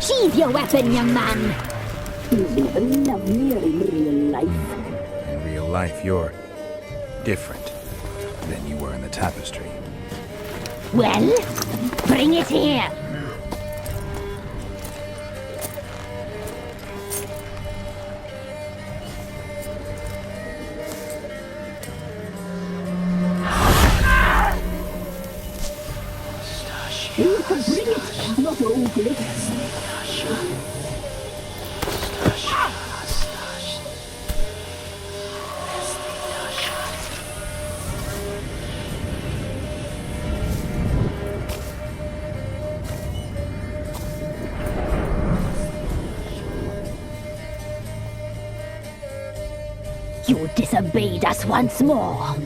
Sheathe your weapon, young man. He's even lovelier in real life. In real life, you're different than you were in the tapestry. Well, bring it here. You can bring it, not ugly. You disobeyed us once more.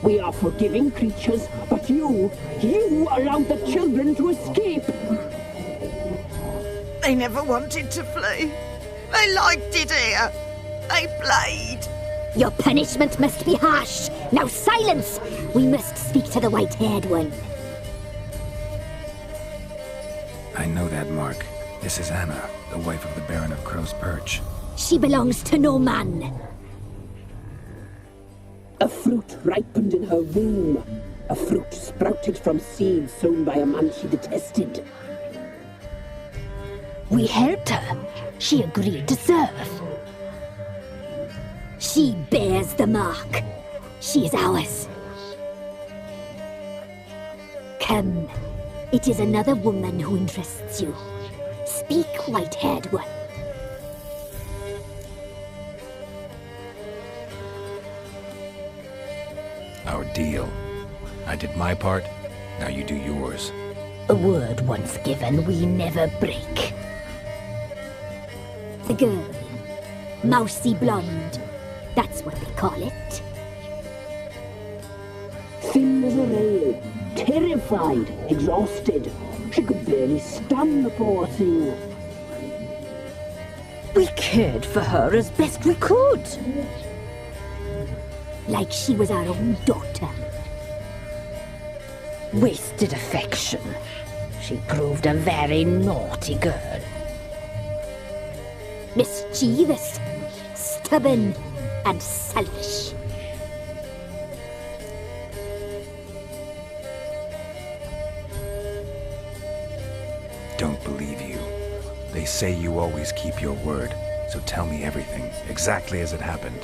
We are forgiving creatures, but you allowed the children to escape. They never wanted to flee. They liked it here. They played. Your punishment must be harsh. Now silence! We must speak to the white-haired one. I know that mark. This is Anna, the wife of the Baron of Crow's Perch. She belongs to no man. A fruit ripened in her womb. A fruit sprouted from seeds sown by a man she detested. We helped her. She agreed to serve. She bears the mark. She is ours. Come. It is another woman who interests you. Speak, white-haired one. Our deal. I did my part, now you do yours. A word once given, we never break. The girl. Mousy blonde. That's what they call it. Thin as a rail, terrified, exhausted. She could barely stand, the poor thing. We cared for her as best we could. Like she was our own daughter. Wasted affection. She proved a very naughty girl. Mischievous, stubborn, and selfish. Don't believe you. They say you always keep your word, so tell me everything, exactly as it happened.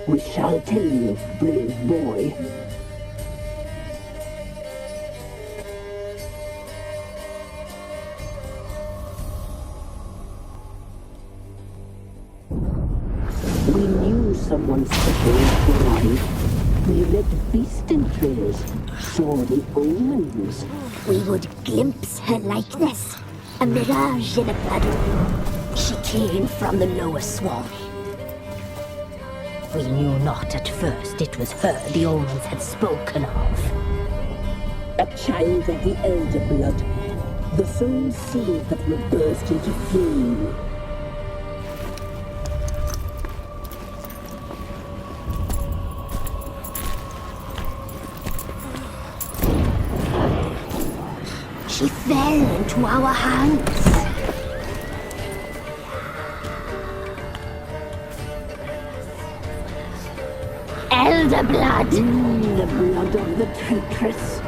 We shall tell you, brave boy. We knew someone special would arrive. We read beast entrails, saw the omens. We would glimpse her like this, a mirage in a puddle. She came from the lower swamp. We knew not at first it was her the omens had spoken of. A child of the elder blood, the soul seed that will burst into flame. She fell into our hands. Elder blood! The blood of the traitress.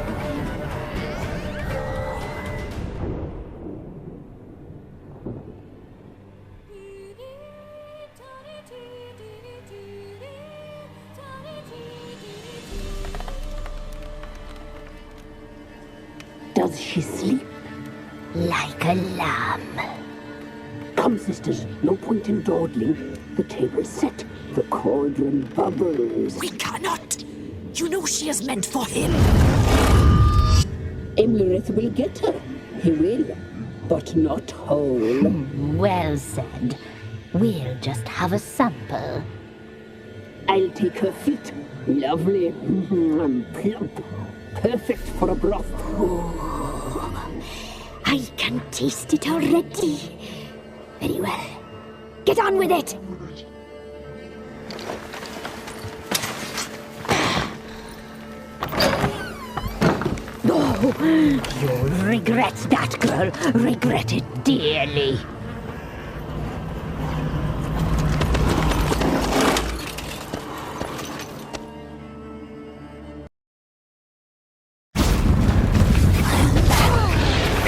Does she sleep? Like a lamb. Come, sisters, no point in dawdling. The table's set. The cauldron bubbles. We cannot! You know she is meant for him! Imlerith will get her. He will, but not whole. Well said. We'll just have a sample. I'll take her feet. Lovely and plump. Perfect for a broth. I can taste it already. Very well. Get on with it! Oh, You'll regret that, girl. Regret it dearly.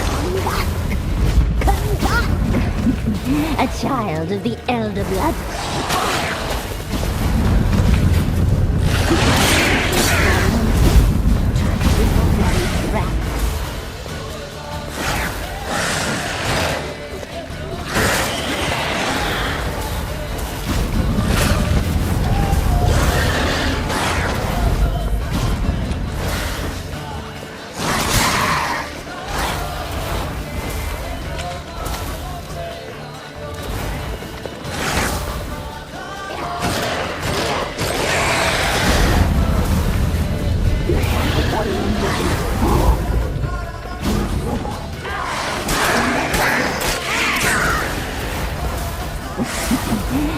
Come back! A child of the Elder Blood.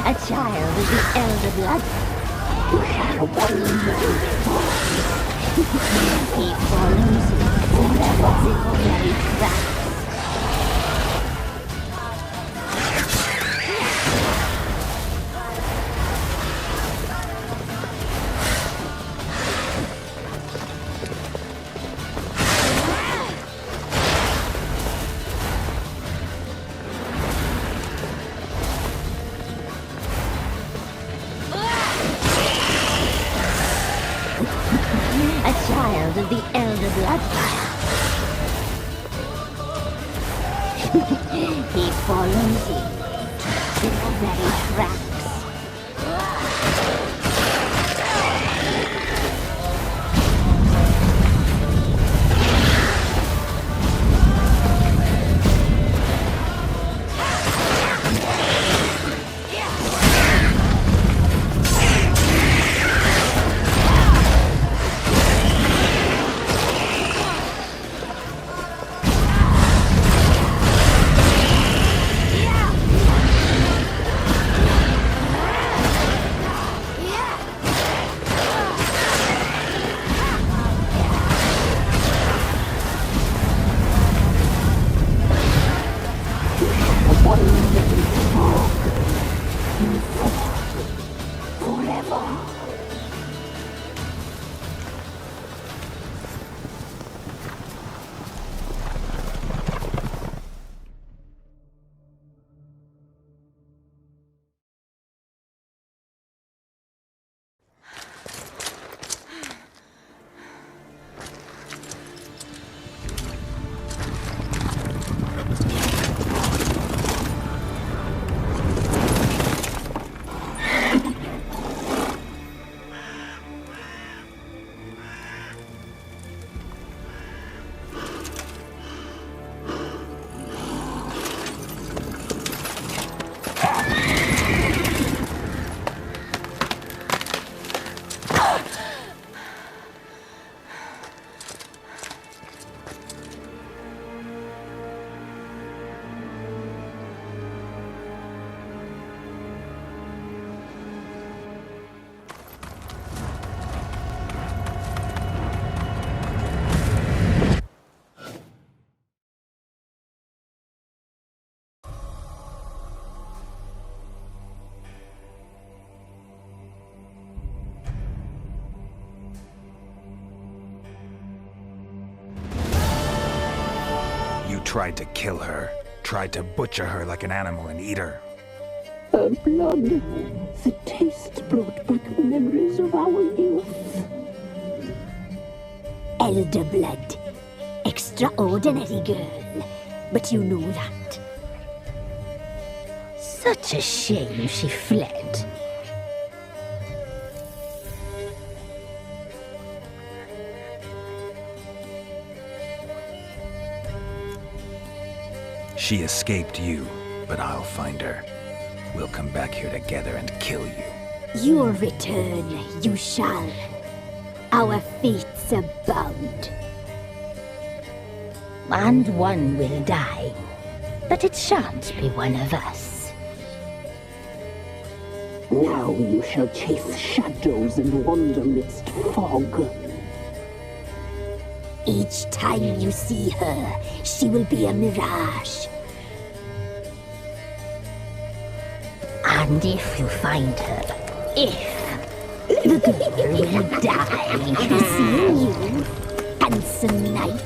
A child of the Elder Blood. He follows you in very tracks. A child of the Elder Blood. He follows you in the very tracks. Tried to kill her. Tried to butcher her like an animal and eat her. Her blood. The taste brought back memories of our youth. Elder Blood. Extraordinary girl. But you know that. Such a shame she fled. She escaped you, but I'll find her. We'll come back here together and kill you. Your return, you shall. Our fates are bound. And one will die, but it shan't be one of us. Now you shall chase shadows and wander midst fog. Each time you see her, she will be a mirage. And if you find her, the girl will die. Seeing you, handsome knight.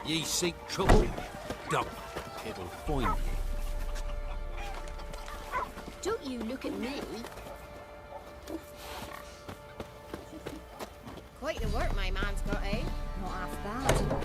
Ye seek trouble? Don't. It'll find you. Don't you look at me. Quite the work my man's got, eh? Not half bad.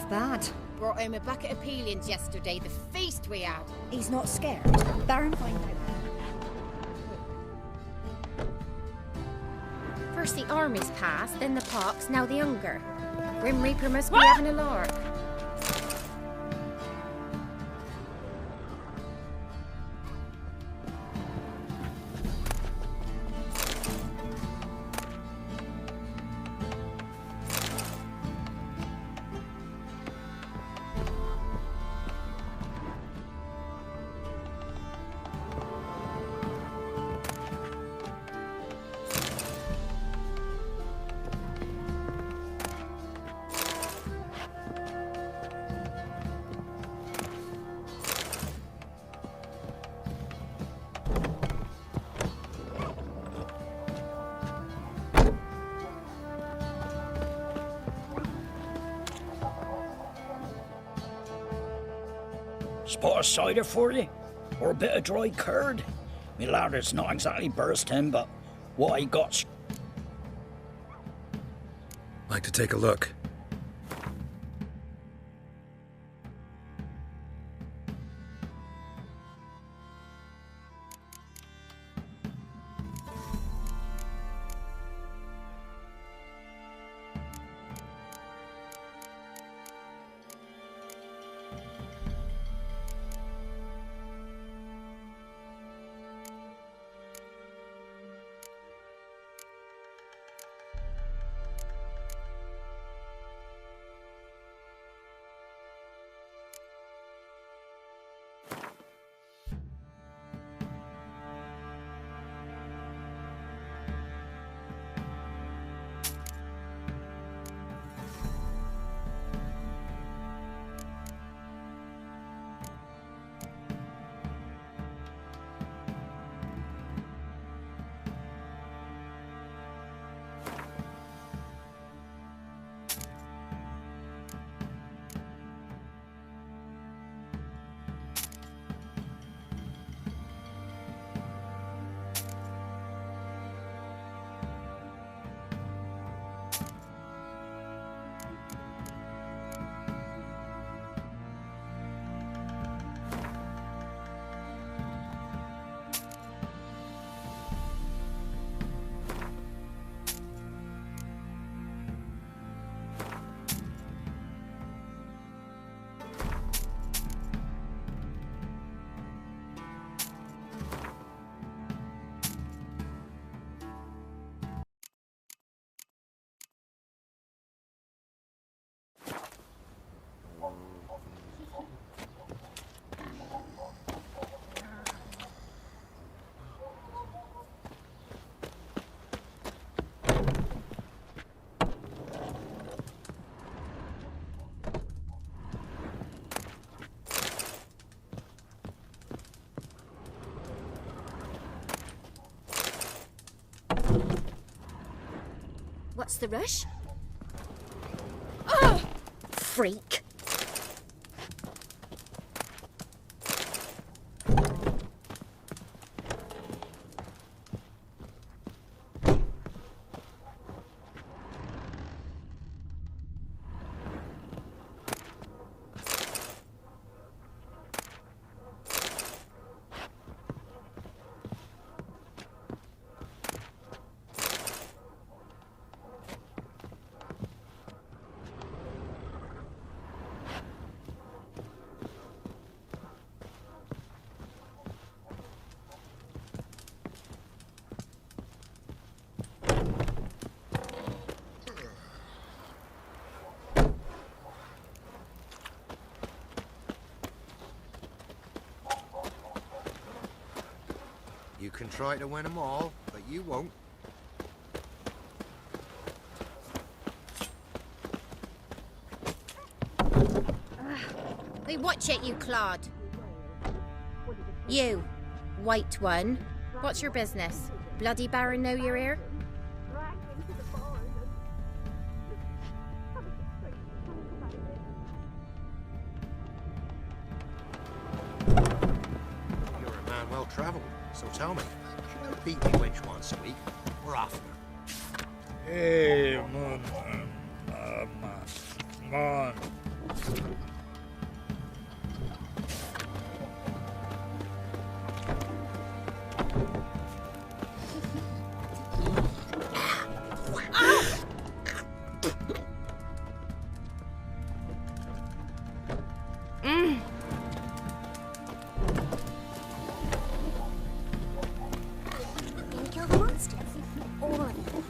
bad. Brought home a bucket of peelings yesterday, the feast we had. He's not scared. Baron find out. First the armies passed, then the pox, now the hunger. Grim Reaper must be having a lark. Spot of cider for you? Or a bit of dry curd? Me lad, it's not exactly bursting, but what I got... Like to take a look. What's the rush? Oh! Freak. You can try to win them all, but you won't. Hey, watch it, you clod. You, white one. What's your business? Bloody Baron know you're here? You're a man well travelled, so tell me, should I beat me wench once a week, or oftener? Hey, man. Gonna kill the monsters. All of them.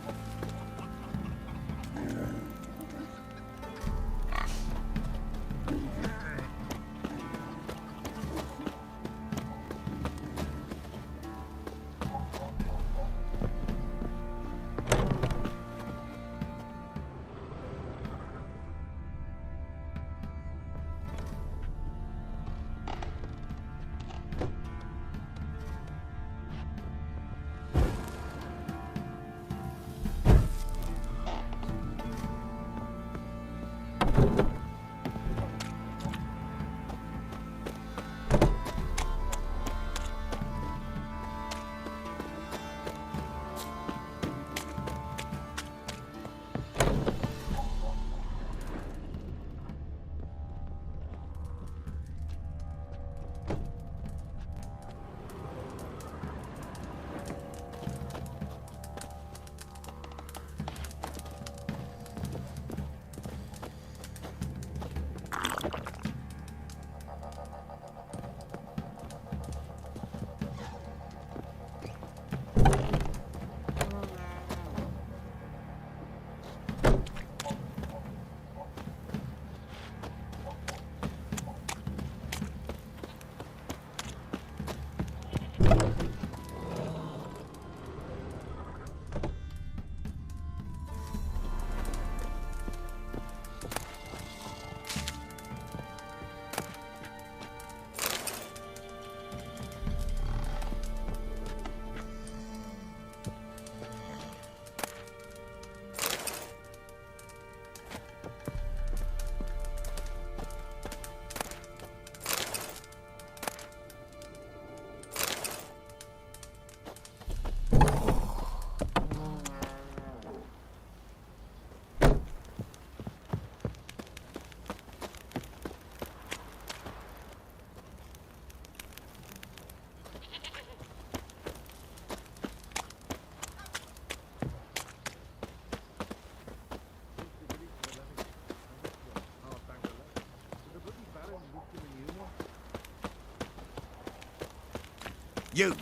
You!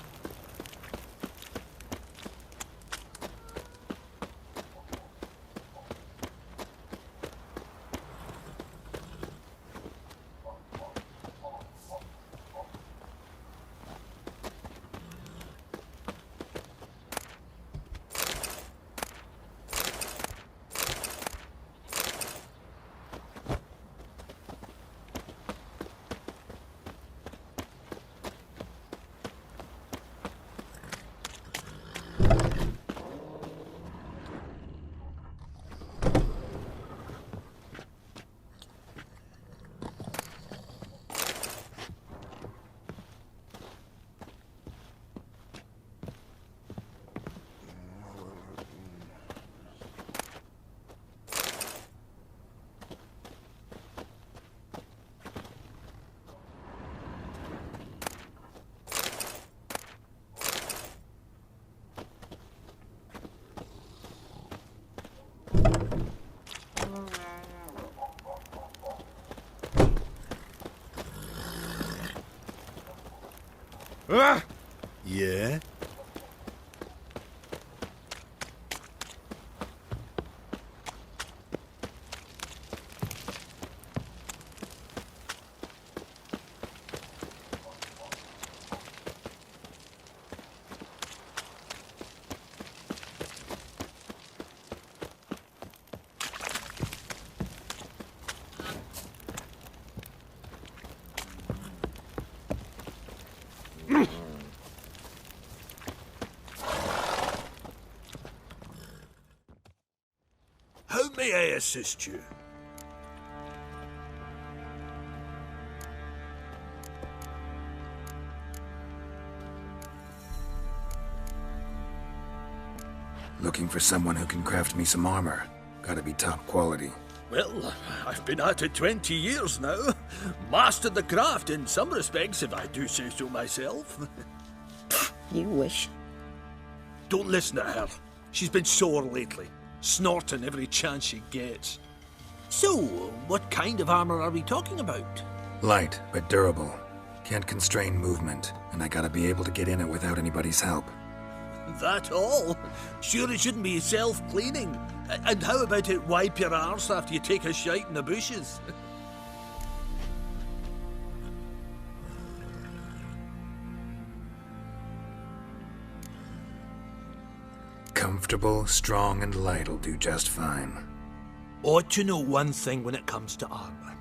Ah! Yeah? How may I assist you? Looking for someone who can craft me some armor. Gotta be top quality. Well, I've been at it 20 years now. Mastered the craft in some respects, if I do say so myself. You wish. Don't listen to her. She's been sore lately, snorting every chance she gets. So, what kind of armor are we talking about? Light, but durable. Can't constrain movement, and I gotta be able to get in it without anybody's help. That all? Sure it shouldn't be self-cleaning. And how about it wipe your arse after you take a shite in the bushes? Comfortable, strong, and light'll do just fine. Ought to know one thing when it comes to armor.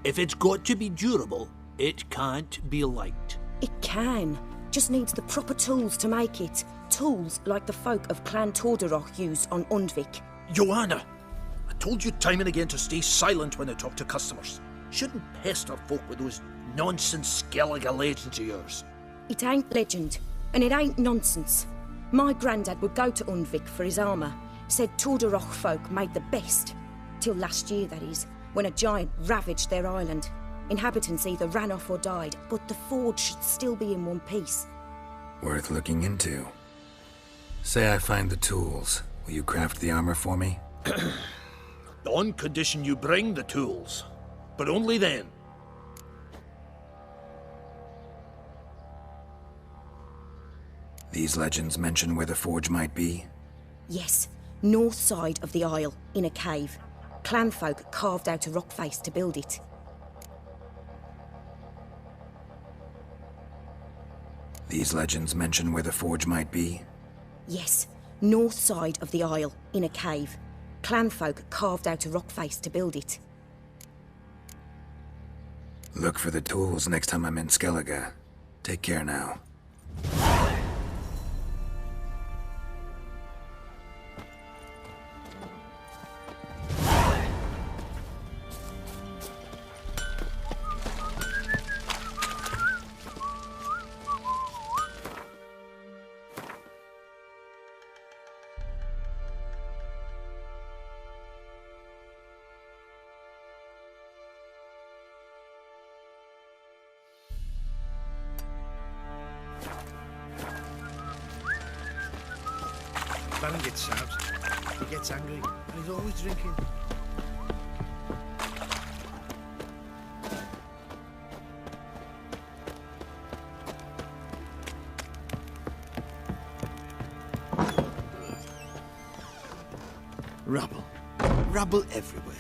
If it's got to be durable, it can't be light. It can. Just needs the proper tools to make it. Tools like the folk of Clan Torderoch use on Undvik. Joanna, I told you time and again to stay silent when I talk to customers. Shouldn't pester folk with those nonsense Skellige legends of yours. It ain't legend, and it ain't nonsense. My granddad would go to Undvik for his armour. Said Torderoch folk made the best. Till last year, that is, when a giant ravaged their island. Inhabitants either ran off or died, but the forge should still be in one piece. Worth looking into. Say I find the tools. Will you craft the armor for me? On condition you bring the tools. But only then. These legends mention where the forge might be? Yes, north side of the isle, in a cave. Clanfolk carved out a rock face to build it. These legends mention where the forge might be? Yes, north side of the isle, in a cave. Clanfolk carved out a rock face to build it. Look for the tools next time I'm in Skellige. Take care now. Baron gets soused. He gets angry, and he's always drinking. Rubble. Rubble everywhere.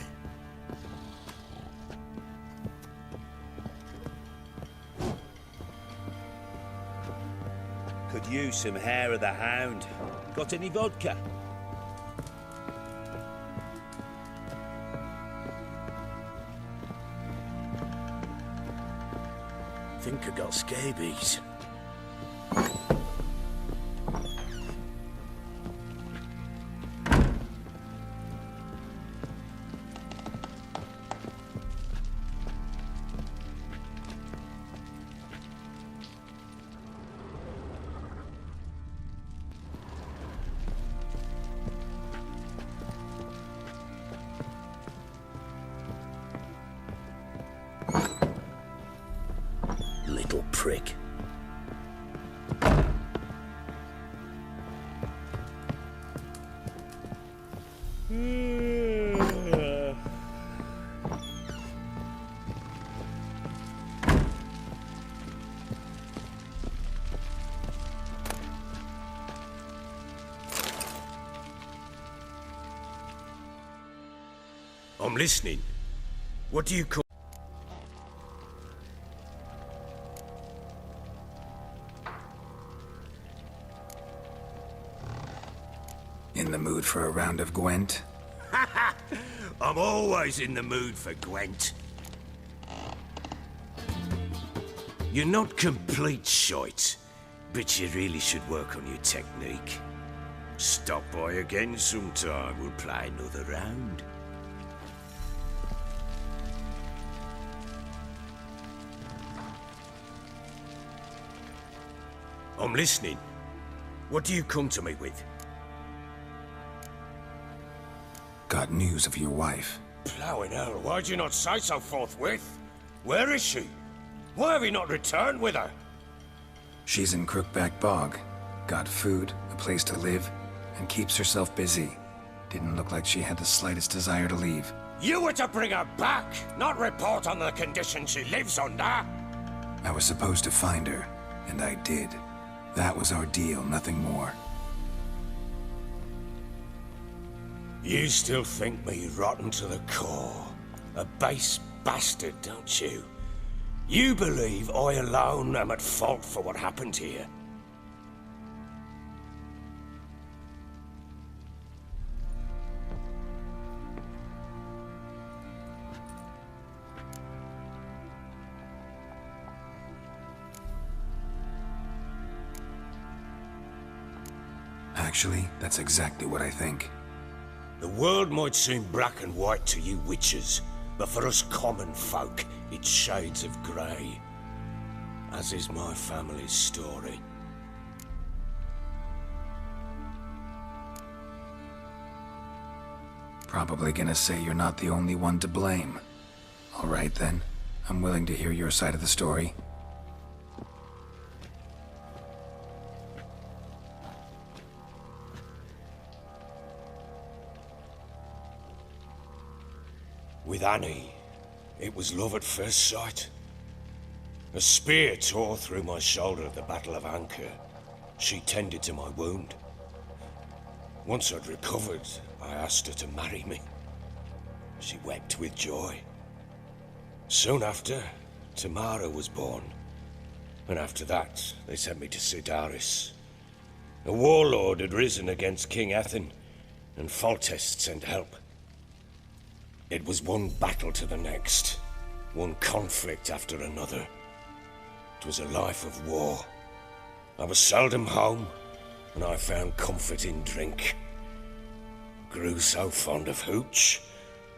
Could use some hair of the hound. Got any vodka? Think I got scabies. Little prick. I'm listening. What do you call... In the mood for a round of Gwent? I'm always in the mood for Gwent. You're not complete shite, but you really should work on your technique. Stop by again sometime, we'll play another round. I'm listening. What do you come to me with? Got news of your wife. Plowing hell, why'd you not say so forthwith? Where is she? Why have you not returned with her? She's in Crookback Bog. Got food, a place to live, and keeps herself busy. Didn't look like she had the slightest desire to leave. You were to bring her back, not report on the conditions she lives under. I was supposed to find her, and I did. That was our deal, nothing more. You still think me rotten to the core. A base bastard, don't you? You believe I alone am at fault for what happened here. Actually, that's exactly what I think. The world might seem black and white to you witches, but for us common folk, it's shades of grey. As is my family's story. Probably gonna say you're not the only one to blame. All right then, I'm willing to hear your side of the story. With Annie, it was love at first sight. A spear tore through my shoulder at the Battle of Anchor. She tended to my wound. Once I'd recovered, I asked her to marry me. She wept with joy. Soon after, Tamara was born. And after that, they sent me to Sidaris. A warlord had risen against King Ethan, and Foltest sent help. It was one battle to the next, one conflict after another. It was a life of war. I was seldom home, and I found comfort in drink. Grew so fond of hooch,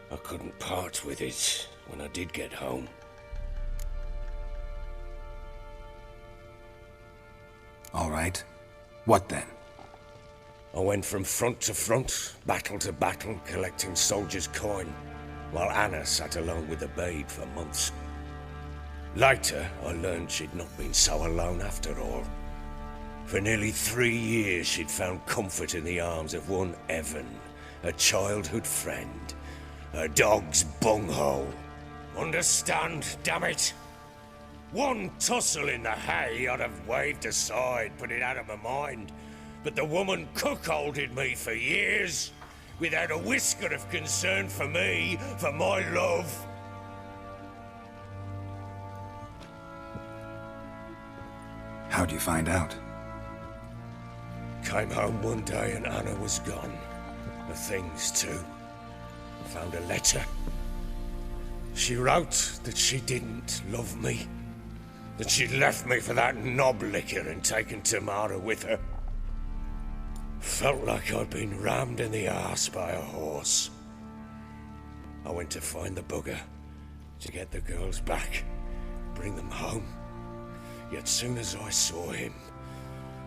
I couldn't part with it when I did get home. All right. What then? I went from front to front, battle to battle, collecting soldiers' coin, while Anna sat alone with the babe for months. Later, I learned she'd not been so alone after all. For nearly 3 years, she'd found comfort in the arms of one Evan, a childhood friend, a dog's bunghole. Understand, damn it? One tussle in the hay I'd have waved aside, put it out of my mind, but the woman cuckolded me for years, without a whisker of concern for me, for my love. How'd you find out? Came home one day and Anna was gone. The things too. Found a letter. She wrote that she didn't love me. That she'd left me for that knob licker and taken Tamara with her. Felt like I'd been rammed in the arse by a horse. I went to find the bugger, to get the girls back, bring them home. Yet soon as I saw him,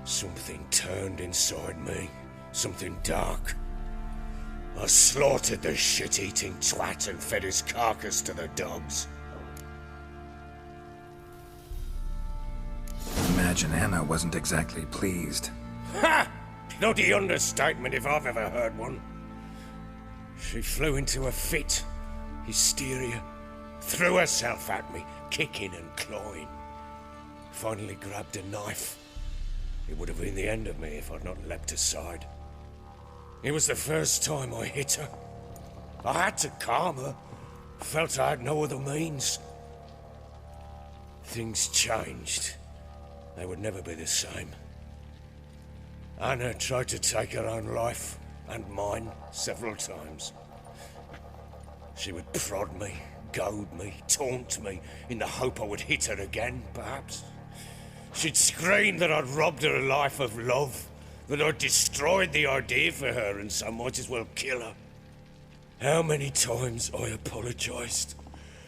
something turned inside me, something dark. I slaughtered the shit-eating twat and fed his carcass to the dogs. Imagine Anna wasn't exactly pleased. Ha! Bloody understatement if I've ever heard one. She flew into a fit, hysteria, threw herself at me, kicking and clawing. Finally grabbed a knife. It would have been the end of me if I'd not leapt aside. It was the first time I hit her. I had to calm her. Felt I had no other means. Things changed. They would never be the same. Anna tried to take her own life, and mine, several times. She would prod me, goad me, taunt me, in the hope I would hit her again, perhaps. She'd scream that I'd robbed her life of love, that I'd destroyed the idea for her, and so might as well kill her. How many times I apologized.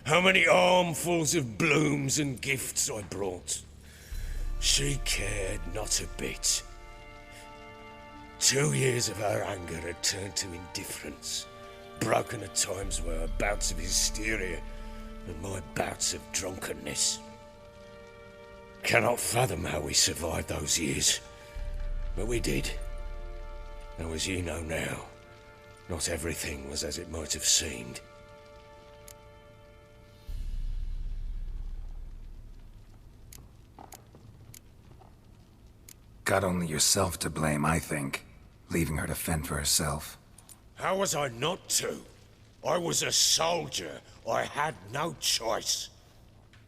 How many armfuls of blooms and gifts I brought. She cared not a bit. 2 years of her anger had turned to indifference, broken at times by her bouts of hysteria and my bouts of drunkenness. Cannot fathom how we survived those years, but we did. Though as you know now, not everything was as it might have seemed. got only yourself to blame, I think. Leaving her to fend for herself. How was I not to? I was a soldier. I had no choice.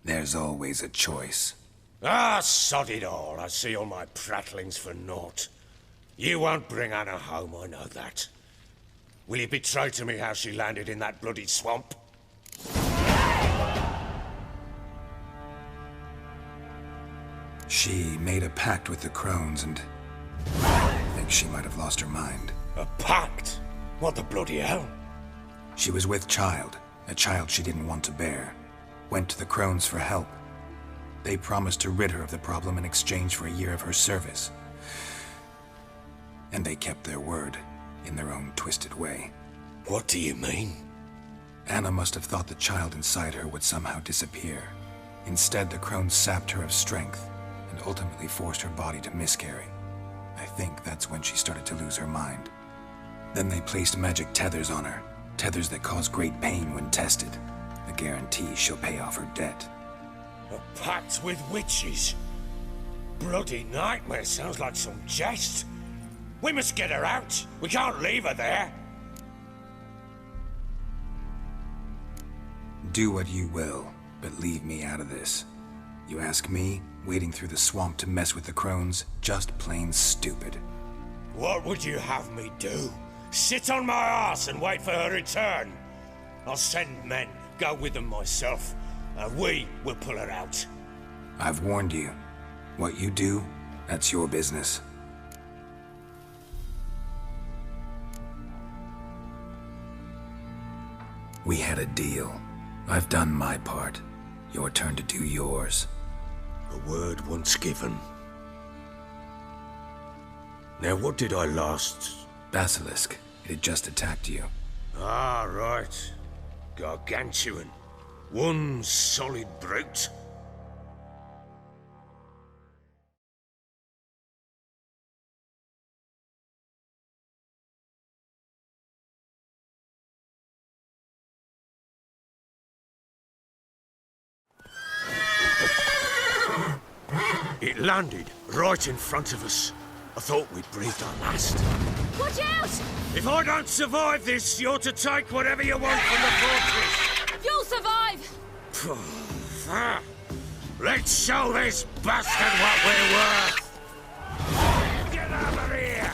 There's always a choice. Ah, sod it all. I see all my prattlings for naught. You won't bring Anna home, I know that. Will you betray to me how she landed in that bloody swamp? She made a pact with the crones and... I think she might have lost her mind. A pact? What the bloody hell? She was with child, a child she didn't want to bear. Went to the crones for help. They promised to rid her of the problem in exchange for a year of her service. And they kept their word, in their own twisted way. What do you mean? Anna must have thought the child inside her would somehow disappear. Instead, the crones sapped her of strength, and ultimately forced her body to miscarry. I think that's when she started to lose her mind. Then they placed magic tethers on her, tethers that cause great pain when tested. A guarantee she'll pay off her debt. A pact with witches? Bloody nightmare, sounds like some jest. We must get her out. We can't leave her there. Do what you will, but leave me out of this. You ask me, wading through the swamp to mess with the crones, just plain stupid. What would you have me do? Sit on my ass and wait for her return? I'll send men, go with them myself, and we will pull her out. I've warned you. What you do, that's your business. We had a deal. I've done my part. Your turn to do yours. A word once given. Now what did I last... Basilisk. It had just attacked you. Ah, right. Gargantuan. One solid brute. It landed right in front of us. I thought we'd breathed our last. Watch out! If I don't survive this, you're to take whatever you want from the fortress. You'll survive! Let's show this bastard what we're worth! Get over here!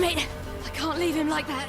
Damn it! I can't leave him like that.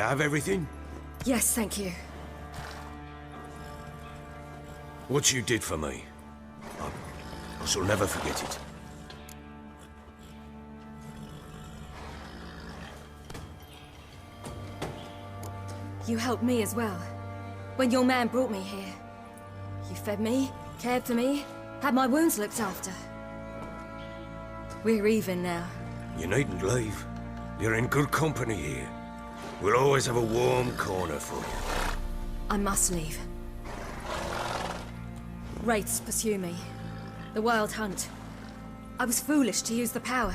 have everything? Yes, thank you. What you did for me, I shall never forget it. You helped me as well. When your man brought me here. You fed me, cared for me, had my wounds looked after. We're even now. You needn't leave. You're in good company here. We'll always have a warm corner for you. I must leave. Wraiths pursue me. The Wild Hunt. I was foolish to use the power.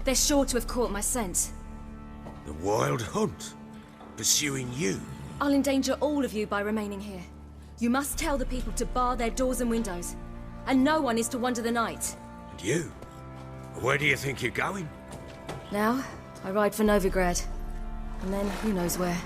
They're sure to have caught my scent. The Wild Hunt? Pursuing you? I'll endanger all of you by remaining here. You must tell the people to bar their doors and windows. And no one is to wander the night. And you? Where do you think you're going? Now, I ride for Novigrad. And then, who knows where.